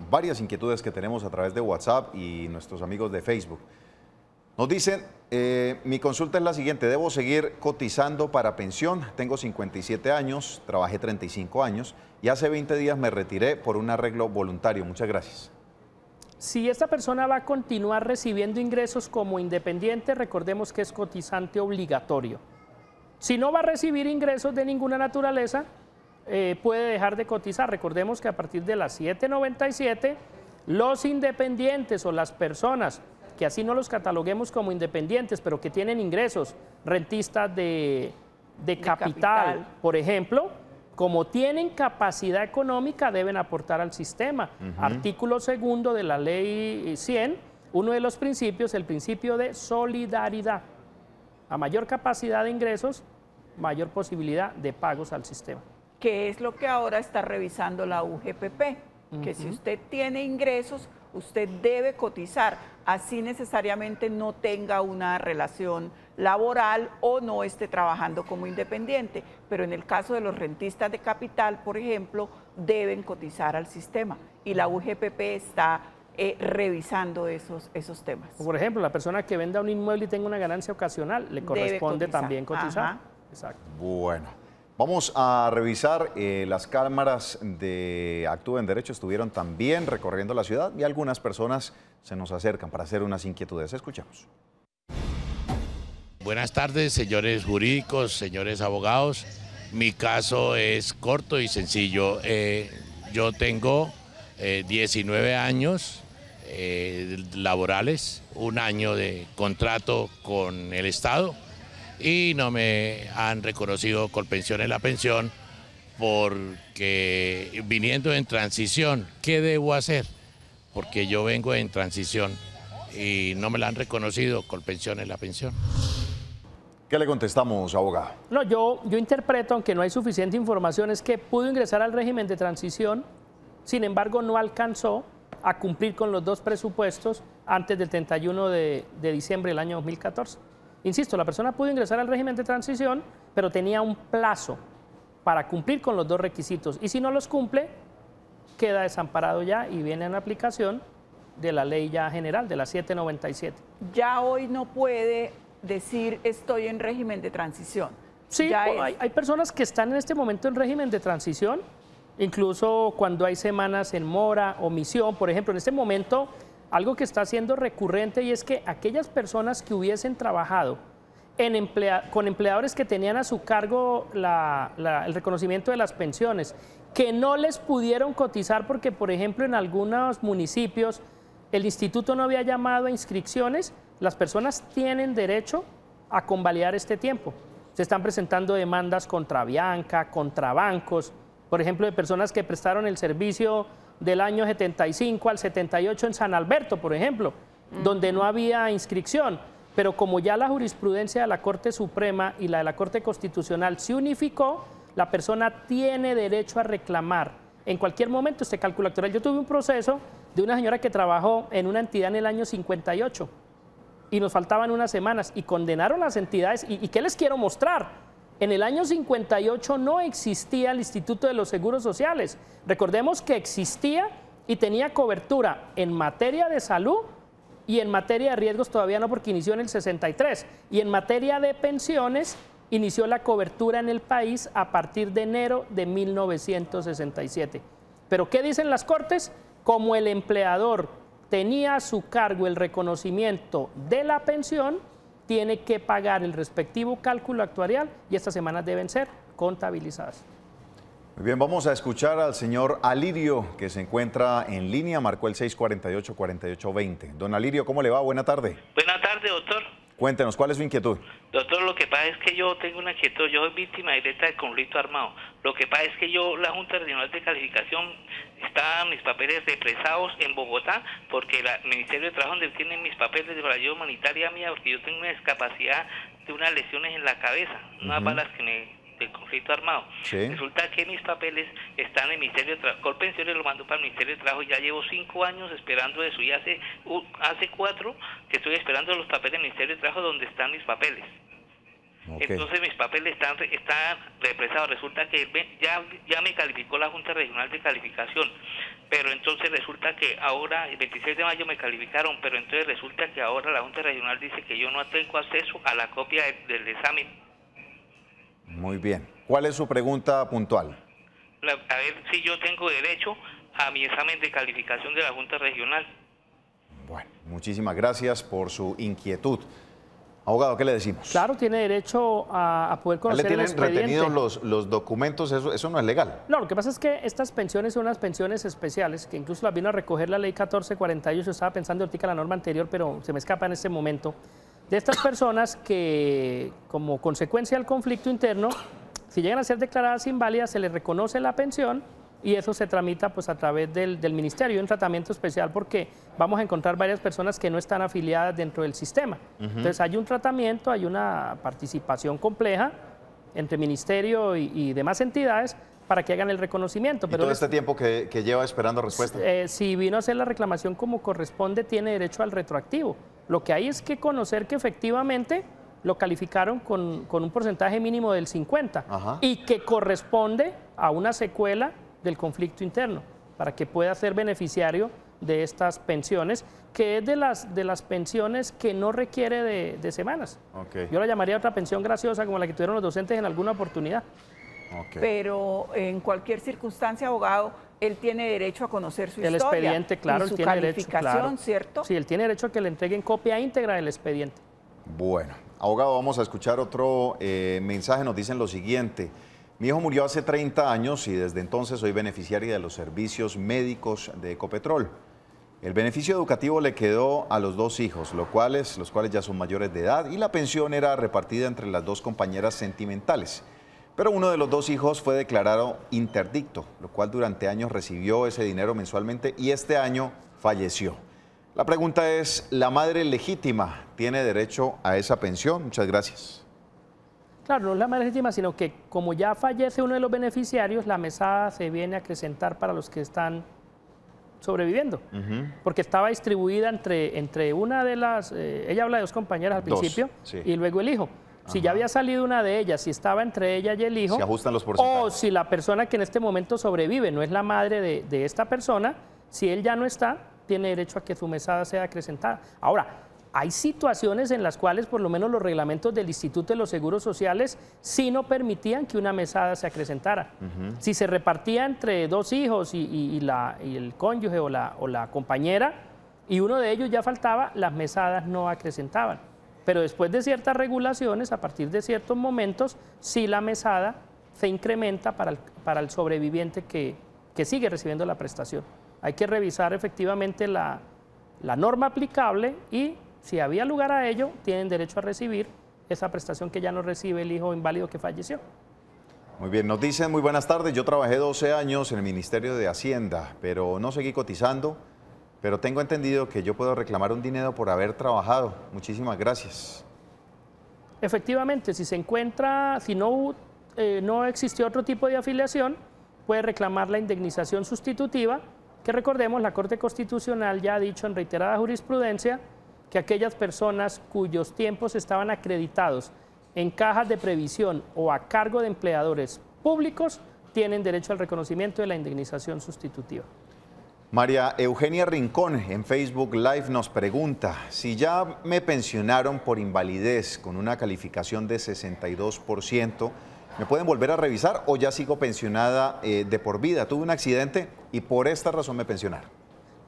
varias inquietudes que tenemos a través de WhatsApp y nuestros amigos de Facebook. Nos dicen, mi consulta es la siguiente, ¿debo seguir cotizando para pensión? Tengo 57 años, trabajé 35 años y hace 20 días me retiré por un arreglo voluntario. Muchas gracias. Si esta persona va a continuar recibiendo ingresos como independiente, recordemos que es cotizante obligatorio. Si no va a recibir ingresos de ninguna naturaleza, puede dejar de cotizar. Recordemos que a partir de las 797, los independientes o las personas que así no los cataloguemos como independientes, pero que tienen ingresos, rentistas de capital, por ejemplo, como tienen capacidad económica, deben aportar al sistema. Artículo 2 de la Ley 100, uno de los principios, el principio de solidaridad. A mayor capacidad de ingresos, mayor posibilidad de pagos al sistema. Que es lo que ahora está revisando la UGPP, que si usted tiene ingresos, usted debe cotizar, así necesariamente no tenga una relación laboral o no esté trabajando como independiente. Pero en el caso de los rentistas de capital, por ejemplo, deben cotizar al sistema y la UGPP está revisando esos temas. Por ejemplo, la persona que venda un inmueble y tenga una ganancia ocasional, le corresponde también cotizar. Exacto. Bueno. Vamos a revisar, las cámaras de Actúa en Derecho estuvieron también recorriendo la ciudad y algunas personas se nos acercan para hacer unas inquietudes. Escuchemos. Buenas tardes, señores jurídicos, señores abogados. Mi caso es corto y sencillo. Yo tengo 19 años laborales, un año de contrato con el Estado y no me han reconocido Colpensiones la pensión porque viniendo en transición, ¿qué debo hacer? Porque yo vengo en transición y no me la han reconocido Colpensiones la pensión. ¿Qué le contestamos, abogado? No, yo interpreto, aunque no hay suficiente información, es que pudo ingresar al régimen de transición, sin embargo no alcanzó a cumplir con los 2 presupuestos antes del 31 de diciembre del año 2014. Insisto, la persona pudo ingresar al régimen de transición, pero tenía un plazo para cumplir con los 2 requisitos. Y si no los cumple, queda desamparado ya y viene en aplicación de la ley ya general, de la 797. Ya hoy no puede decir estoy en régimen de transición. Sí, hay personas que están en este momento en régimen de transición, incluso cuando hay semanas en mora, omisión. Por ejemplo, en este momento, algo que está siendo recurrente y es que aquellas personas que hubiesen trabajado con empleadores que tenían a su cargo el reconocimiento de las pensiones, que no les pudieron cotizar porque, por ejemplo, en algunos municipios el instituto no había llamado a inscripciones, las personas tienen derecho a convalidar este tiempo. Se están presentando demandas contra Bianca, contra bancos, por ejemplo, de personas que prestaron el servicio del año 75 al 78 en San Alberto, por ejemplo, donde no había inscripción. Pero como ya la jurisprudencia de la Corte Suprema y la de la Corte Constitucional se unificó, la persona tiene derecho a reclamar en cualquier momento este cálculo actuarial. Yo tuve un proceso de una señora que trabajó en una entidad en el año 58 y nos faltaban unas semanas y condenaron las entidades. ¿Y qué les quiero mostrar? En el año 58 no existía el Instituto de los Seguros Sociales. Recordemos que existía y tenía cobertura en materia de salud y en materia de riesgos todavía no, porque inició en el 63. Y en materia de pensiones inició la cobertura en el país a partir de enero de 1967. ¿Pero qué dicen las Cortes? Como el empleador tenía a su cargo el reconocimiento de la pensión, tiene que pagar el respectivo cálculo actuarial y estas semanas deben ser contabilizadas. Muy bien, vamos a escuchar al señor Alirio, que se encuentra en línea, marcó el 648-4820. Don Alirio, ¿cómo le va? Buena tarde. Buena tarde, doctor. Cuéntenos, ¿cuál es su inquietud? Doctor, lo que pasa es que yo tengo una inquietud, yo soy víctima directa de conflicto armado. Lo que pasa es que la Junta Regional de Calificación, están mis papeles represados en Bogotá, porque el Ministerio de Trabajo, donde tienen mis papeles de ayuda humanitaria mía, porque yo tengo una discapacidad de unas lesiones en la cabeza, unas balas del conflicto armado. Sí. Resulta que mis papeles están en el Ministerio de Trabajo, Colpensiones lo mando para el Ministerio de Trabajo, ya llevo 5 años esperando eso, y hace 4 que estoy esperando los papeles del Ministerio de Trabajo donde están mis papeles. Okay. Entonces mis papeles están represados. Resulta que ya me calificó la Junta Regional de Calificación, pero entonces resulta que ahora, el 26 de mayo me calificaron, pero entonces resulta que ahora la Junta Regional dice que yo no tengo acceso a la copia del examen. Muy bien. ¿Cuál es su pregunta puntual? A ver si yo tengo derecho a mi examen de calificación de la Junta Regional. Bueno, muchísimas gracias por su inquietud. Abogado, ¿qué le decimos? Claro, tiene derecho a poder conocer el expediente. ¿Le tienen retenidos los documentos? Eso no es legal. No, lo que pasa es que estas pensiones son unas pensiones especiales, que incluso las vino a recoger la ley 1448. Yo estaba pensando ahorita la norma anterior, pero se me escapa en este momento. De estas personas que, como consecuencia del conflicto interno, si llegan a ser declaradas inválidas, se les reconoce la pensión y eso se tramita pues a través del ministerio. Hay un tratamiento especial porque vamos a encontrar varias personas que no están afiliadas dentro del sistema. Entonces hay un tratamiento, hay una participación compleja entre ministerio y demás entidades para que hagan el reconocimiento. ¿Y todo este tiempo que lleva esperando respuesta? Si vino a hacer la reclamación como corresponde, tiene derecho al retroactivo. Lo que hay es que conocer que efectivamente lo calificaron con un porcentaje mínimo del 50% y que corresponde a una secuela del conflicto interno para que pueda ser beneficiario de estas pensiones, que es de las pensiones que no requiere de semanas. Okay. Yo la llamaría otra pensión graciosa como la que tuvieron los docentes en alguna oportunidad. Okay. Pero en cualquier circunstancia, abogado, él tiene derecho a conocer su historia. El expediente, claro, y su calificación, ¿cierto? Sí, él tiene derecho a que le entreguen copia íntegra del expediente. Bueno, Abogado, vamos a escuchar otro mensaje. Nos dicen lo siguiente. Mi hijo murió hace 30 años y desde entonces soy beneficiaria de los servicios médicos de Ecopetrol. El beneficio educativo le quedó a los 2 hijos, los cuales ya son mayores de edad, y la pensión era repartida entre las 2 compañeras sentimentales. Pero uno de los 2 hijos fue declarado interdicto, lo cual durante años recibió ese dinero mensualmente y este año falleció. La pregunta es, ¿la madre legítima tiene derecho a esa pensión? Muchas gracias. Claro, no es la madre legítima, sino que como ya fallece uno de los beneficiarios, la mesada se viene a acrecentar para los que están sobreviviendo, porque estaba distribuida entre una de las, ella habla de 2 compañeras al principio, sí, y luego el hijo. Si ya había salido una de ellas, si estaba entre ella y el hijo, se ajustan los porcentajes. O si la persona que en este momento sobrevive no es la madre de esta persona, si él ya no está, tiene derecho a que su mesada sea acrecentada. Ahora, hay situaciones en las cuales por lo menos los reglamentos del Instituto de los Seguros Sociales sí no permitían que una mesada se acrecentara. Si se repartía entre 2 hijos y el cónyuge o la compañera y uno de ellos ya faltaba, las mesadas no acrecentaban. Pero después de ciertas regulaciones, a partir de ciertos momentos, sí la mesada se incrementa para el sobreviviente que sigue recibiendo la prestación. Hay que revisar efectivamente la norma aplicable y si había lugar a ello, tienen derecho a recibir esa prestación que ya no recibe el hijo inválido que falleció. Muy bien, nos dicen muy buenas tardes. Yo trabajé 12 años en el Ministerio de Hacienda, pero no seguí cotizando. Pero tengo entendido que yo puedo reclamar un dinero por haber trabajado. Muchísimas gracias. Efectivamente, si se encuentra, si no existió otro tipo de afiliación, puede reclamar la indemnización sustitutiva, que recordemos, la Corte Constitucional ya ha dicho en reiterada jurisprudencia que aquellas personas cuyos tiempos estaban acreditados en cajas de previsión o a cargo de empleadores públicos tienen derecho al reconocimiento de la indemnización sustitutiva. María Eugenia Rincón en Facebook Live nos pregunta, si ya me pensionaron por invalidez con una calificación de 62%, ¿me pueden volver a revisar o ya sigo pensionada de por vida? Tuve un accidente y por esta razón me pensionaron.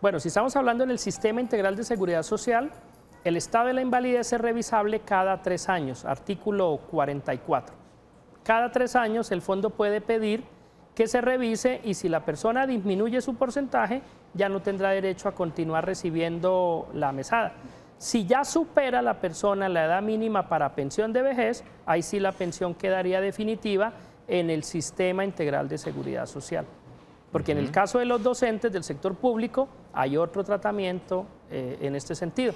Bueno, si estamos hablando en el Sistema Integral de Seguridad Social, el estado de la invalidez es revisable cada 3 años, artículo 44. Cada 3 años el fondo puede pedir que se revise y si la persona disminuye su porcentaje, ya no tendrá derecho a continuar recibiendo la mesada. Si ya supera la persona la edad mínima para pensión de vejez, ahí sí la pensión quedaría definitiva en el Sistema Integral de Seguridad Social. Porque en el caso de los docentes del sector público hay otro tratamiento en este sentido.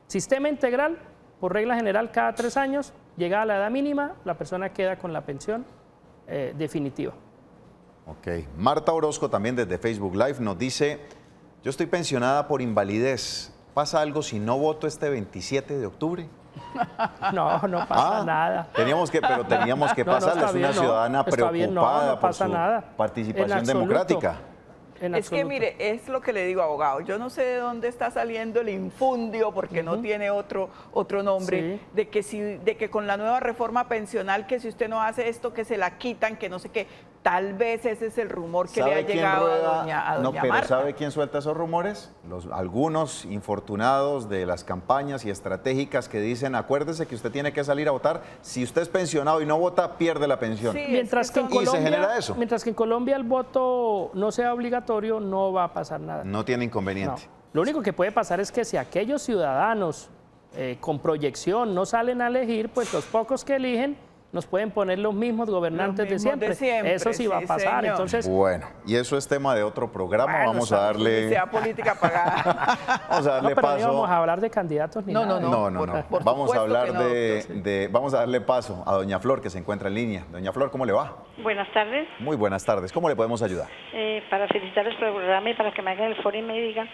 Sistema integral, por regla general, cada 3 años, llegada a la edad mínima, la persona queda con la pensión definitiva. Ok. Marta Orozco también desde Facebook Live nos dice, yo estoy pensionada por invalidez. ¿Pasa algo si no voto este 27 de octubre? No, no pasa nada. Teníamos que pasarle, es una ciudadana preocupada por su participación democrática. Es que mire, es lo que le digo, abogado, yo no sé de dónde está saliendo el infundio, porque no tiene otro nombre, de que con la nueva reforma pensional, que si usted no hace esto, que se la quitan, que no sé qué. Tal vez ese es el rumor que le ha llegado a doña pero Marta. ¿sabe quién suelta esos rumores? Algunos infortunados de las campañas y estratégicas que dicen, acuérdese que usted tiene que salir a votar. Si usted es pensionado y no vota, pierde la pensión. Sí, mientras que se genera eso. Mientras que en Colombia el voto no sea obligatorio, no va a pasar nada. No tiene inconveniente. No. Lo único que puede pasar es que si aquellos ciudadanos con proyección no salen a elegir, pues los pocos que eligen nos pueden poner los mismos gobernantes de siempre. Eso sí va a pasar. Señor. Entonces, bueno, y eso es tema de otro programa. Bueno, vamos a darle. Sea política pagada. Vamos a darle no, pero paso. no vamos a hablar de candidatos ni nada. No. Vamos a hablar vamos a darle paso a doña Flor, que se encuentra en línea. Doña Flor, ¿cómo le va? Buenas tardes. Muy buenas tardes. ¿Cómo le podemos ayudar? Para felicitarles por el programa y para que me hagan el foro y me digan,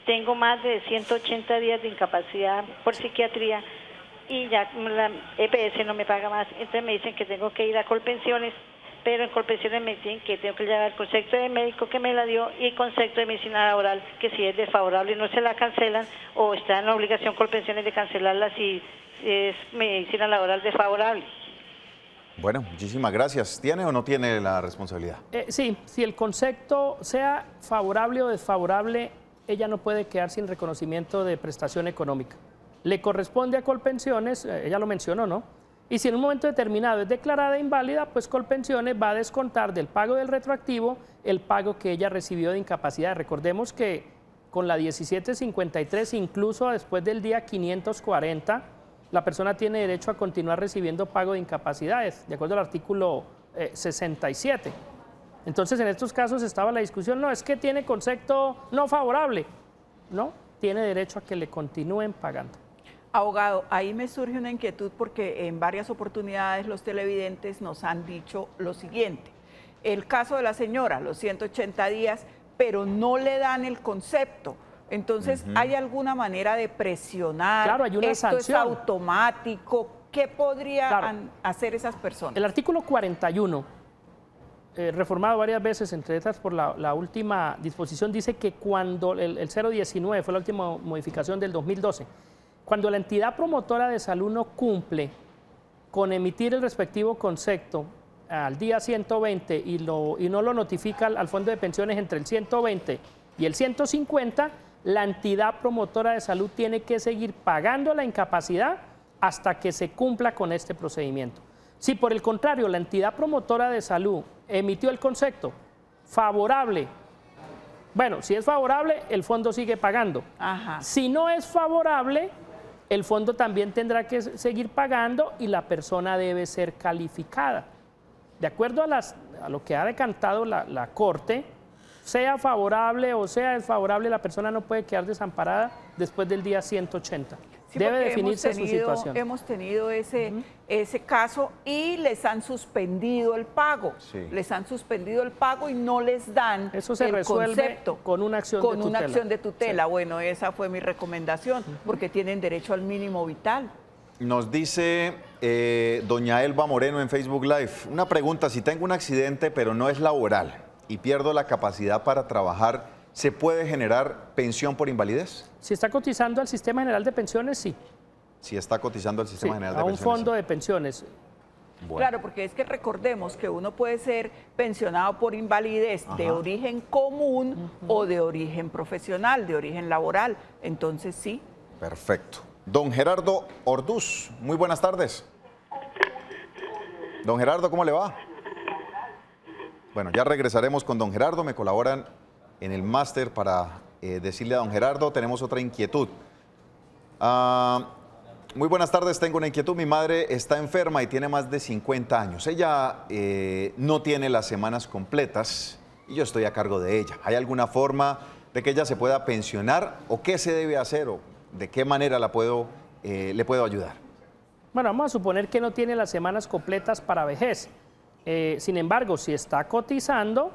tengo más de 180 días de incapacidad por psiquiatría y ya la EPS no me paga más, entonces me dicen que tengo que ir a Colpensiones, pero en Colpensiones me dicen que tengo que llevar el concepto de médico que me la dio y el concepto de medicina laboral, que si es desfavorable no se la cancelan, o está en la obligación Colpensiones de cancelarla si es medicina laboral desfavorable. Bueno, muchísimas gracias. ¿Tiene o no tiene la responsabilidad? Sí, si el concepto sea favorable o desfavorable, ella no puede quedar sin reconocimiento de prestación económica. le corresponde a Colpensiones, ella lo mencionó, ¿no? Y si en un momento determinado es declarada inválida, pues Colpensiones va a descontar del pago del retroactivo el pago que ella recibió de incapacidad. Recordemos que con la 1753, incluso después del día 540, la persona tiene derecho a continuar recibiendo pago de incapacidades, de acuerdo al artículo 67. Entonces, en estos casos estaba la discusión, no, es que tiene concepto no favorable, no, tiene derecho a que le continúen pagando. Abogado, ahí me surge una inquietud porque en varias oportunidades los televidentes nos han dicho lo siguiente. El caso de la señora, los 180 días, pero no le dan el concepto. Entonces, ¿hay alguna manera de presionar? Claro, hay una ¿Esto sanción. es automático? ¿Qué podrían hacer esas personas? El artículo 41, reformado varias veces, entre estas por la última disposición, dice que cuando el 019 fue la última modificación del 2012, cuando la entidad promotora de salud no cumple con emitir el respectivo concepto al día 120 y no lo notifica al Fondo de Pensiones entre el 120 y el 150, la entidad promotora de salud tiene que seguir pagando la incapacidad hasta que se cumpla con este procedimiento. Si por el contrario la entidad promotora de salud emitió el concepto favorable, bueno, si es favorable, el fondo sigue pagando. Ajá. Si no es favorable, el fondo también tendrá que seguir pagando y la persona debe ser calificada. De acuerdo a lo que ha decantado la Corte, sea favorable o sea desfavorable, la persona no puede quedar desamparada después del día 180. Sí, debe porque definirse su situación. Hemos tenido ese caso y les han suspendido el pago. Sí. Les han suspendido el pago y no les dan Eso se el resuelve concepto con una acción de tutela. Con una acción de tutela. Sí. Bueno, esa fue mi recomendación, porque tienen derecho al mínimo vital. Nos dice doña Elba Moreno en Facebook Live, una pregunta, si tengo un accidente pero no es laboral y pierdo la capacidad para trabajar, ¿se puede generar pensión por invalidez? Si está cotizando al Sistema General de Pensiones, sí. Si está cotizando al Sistema Sí, General de a un Pensiones. fondo de pensiones. Bueno. Claro, porque es que recordemos que uno puede ser pensionado por invalidez de origen común o de origen profesional, de origen laboral. Entonces, sí. Perfecto. Don Gerardo Orduz, muy buenas tardes. Don Gerardo, ¿cómo le va? Bueno, ya regresaremos con don Gerardo, me colaboran en el máster para decirle a don Gerardo, tenemos otra inquietud. Muy buenas tardes, tengo una inquietud, mi madre está enferma y tiene más de 50 años. Ella no tiene las semanas completas y yo estoy a cargo de ella. ¿Hay alguna forma de que ella se pueda pensionar o qué se debe hacer o de qué manera le puedo ayudar? Bueno, vamos a suponer que no tiene las semanas completas para vejez. Sin embargo, si está cotizando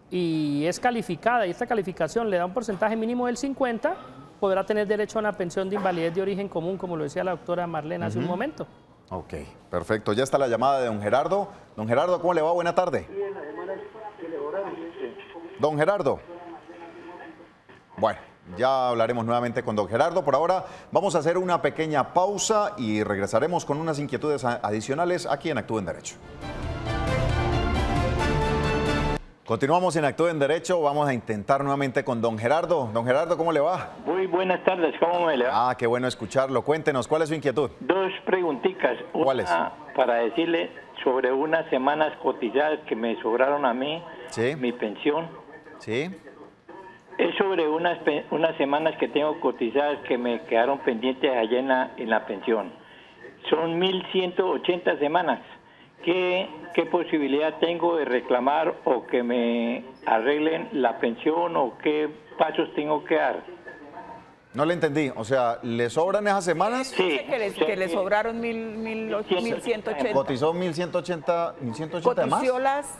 y es calificada y esta calificación le da un porcentaje mínimo del 50%, podrá tener derecho a una pensión de invalidez de origen común, como lo decía la doctora Marlene hace un momento. Ok, perfecto. Ya está la llamada de don Gerardo. Don Gerardo, ¿cómo le va? Buena tarde. Don Gerardo. Bueno, ya hablaremos nuevamente con don Gerardo. Por ahora vamos a hacer una pequeña pausa y regresaremos con unas inquietudes adicionales aquí en Actúa en Derecho. Continuamos en Actúa en Derecho, vamos a intentar nuevamente con don Gerardo. Don Gerardo, ¿cómo le va? Muy buenas tardes, ¿cómo me le va? Ah, qué bueno escucharlo. Cuéntenos, ¿cuál es su inquietud? Dos preguntitas. ¿Cuáles? Una para decirle sobre unas semanas cotizadas que me sobraron a mí, Sí. mi pensión. Sí. Es sobre unas semanas que tengo cotizadas que me quedaron pendientes allá en la pensión. Son 1.180 semanas. ¿Qué posibilidad tengo de reclamar o que me arreglen la pensión o qué pasos tengo que dar? No le entendí. O sea, ¿le sobran esas semanas? Sí. Dice que le sobraron 1.180. ¿Cotizó 1.180 más? Cotició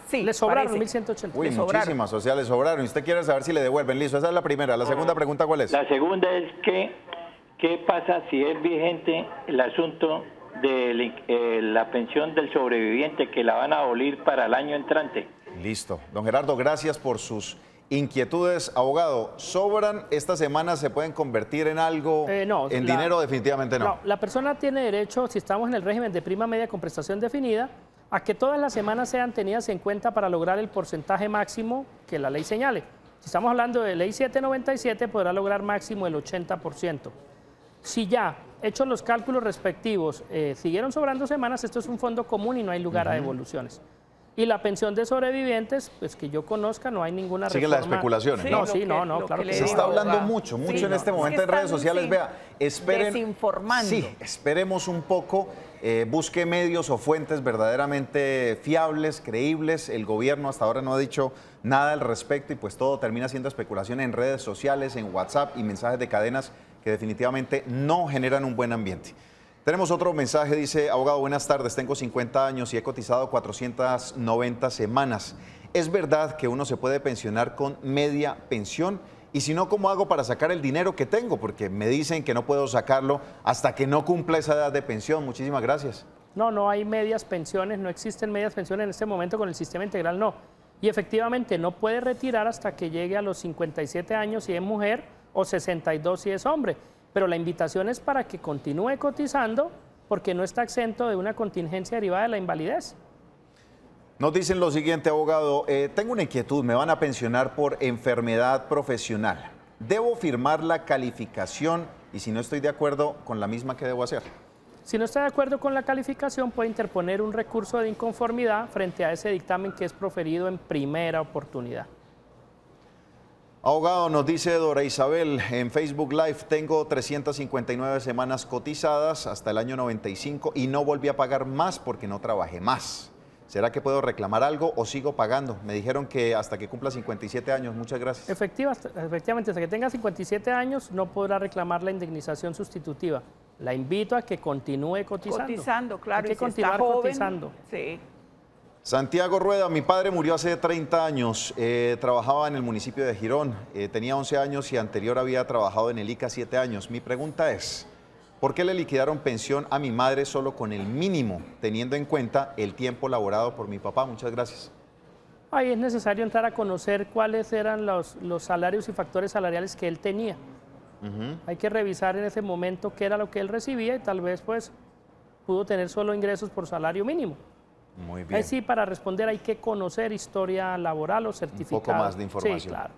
sí. Le sobraron parece. 1.180. Uy, Le sobraron. muchísimas, o sea, le sobraron. Y usted quiere saber si le devuelven. Listo, esa es la primera. La segunda pregunta, ¿cuál es? La segunda es ¿qué pasa si es vigente el asunto de la pensión del sobreviviente que la van a abolir para el año entrante? Listo. Don Gerardo, gracias por sus inquietudes. Abogado, ¿sobran estas semanas? ¿Se pueden convertir en algo? No. ¿En dinero? Definitivamente no. No, la persona tiene derecho, si estamos en el régimen de prima media con prestación definida, a que todas las semanas sean tenidas en cuenta para lograr el porcentaje máximo que la ley señale. Si estamos hablando de ley 797, podrá lograr máximo el 80%. Si ya hechos los cálculos respectivos, siguieron sobrando semanas, esto es un fondo común y no hay lugar a devoluciones. Y la pensión de sobrevivientes, pues que yo conozca, no hay ninguna Siguen reforma. las especulaciones. Sí, no, claro que Se está hablando mucho Sí, en este momento en redes sociales. Vea, esperen. Desinformando. Sí, esperemos un poco. Busque medios o fuentes verdaderamente fiables, creíbles. El gobierno hasta ahora no ha dicho nada al respecto y pues todo termina siendo especulación en redes sociales, en WhatsApp y mensajes de cadenas que definitivamente no generan un buen ambiente. Tenemos otro mensaje, dice: abogado, buenas tardes, tengo 50 años y he cotizado 490 semanas. ¿Es verdad que uno se puede pensionar con media pensión? Y si no, ¿cómo hago para sacar el dinero que tengo? Porque me dicen que no puedo sacarlo hasta que no cumpla esa edad de pensión. Muchísimas gracias. No hay medias pensiones, no existen medias pensiones en este momento con el sistema integral, no. Y efectivamente no puede retirar hasta que llegue a los 57 años si es mujer o 62 si es hombre. Pero la invitación es para que continúe cotizando porque no está exento de una contingencia derivada de la invalidez. Nos dicen lo siguiente, abogado, tengo una inquietud, me van a pensionar por enfermedad profesional. ¿Debo firmar la calificación y si no estoy de acuerdo con la misma, qué debo hacer? Si no está de acuerdo con la calificación, puede interponer un recurso de inconformidad frente a ese dictamen que es proferido en primera oportunidad. Abogado, nos dice Dora Isabel en Facebook Live, tengo 359 semanas cotizadas hasta el año 95 y no volví a pagar más porque no trabajé más. ¿Será que puedo reclamar algo o sigo pagando? Me dijeron que hasta que cumpla 57 años. Muchas gracias. Efectivamente, hasta que tenga 57 años no podrá reclamar la indemnización sustitutiva. La invito a que continúe cotizando. Cotizando, claro. Hay que continuar cotizando. Sí. Santiago Rueda, mi padre murió hace 30 años, trabajaba en el municipio de Girón, tenía 11 años y anterior había trabajado en el ICA 7 años. Mi pregunta es, ¿por qué le liquidaron pensión a mi madre solo con el mínimo, teniendo en cuenta el tiempo laborado por mi papá? Muchas gracias. Ahí es necesario entrar a conocer cuáles eran los salarios y factores salariales que él tenía. Hay que revisar en ese momento qué era lo que él recibía y tal vez pues pudo tener solo ingresos por salario mínimo. Muy bien. Sí, para responder hay que conocer historia laboral o certificado. Un poco más de información. Sí, claro.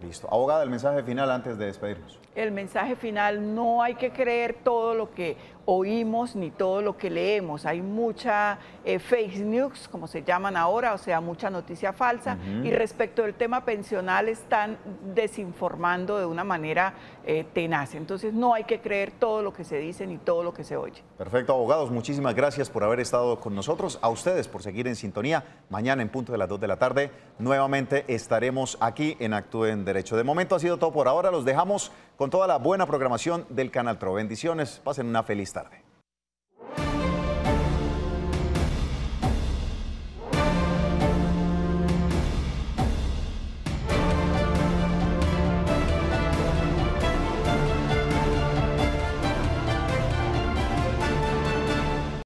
Listo. Abogada, el mensaje final antes de despedirnos. El mensaje final, no hay que creer todo lo que oímos ni todo lo que leemos. Hay mucha fake news, como se llaman ahora, o sea, mucha noticia falsa. Y respecto del tema pensional, están desinformando de una manera tenaz. Entonces, no hay que creer todo lo que se dice ni todo lo que se oye. Perfecto, abogados. Muchísimas gracias por haber estado con nosotros. A ustedes por seguir en sintonía. Mañana en punto de las 2 de la tarde, nuevamente estaremos aquí en Actúen Derecho. De momento ha sido todo por ahora. Los dejamos con toda la buena programación del Canal TRO. Bendiciones. Pasen una feliz tarde.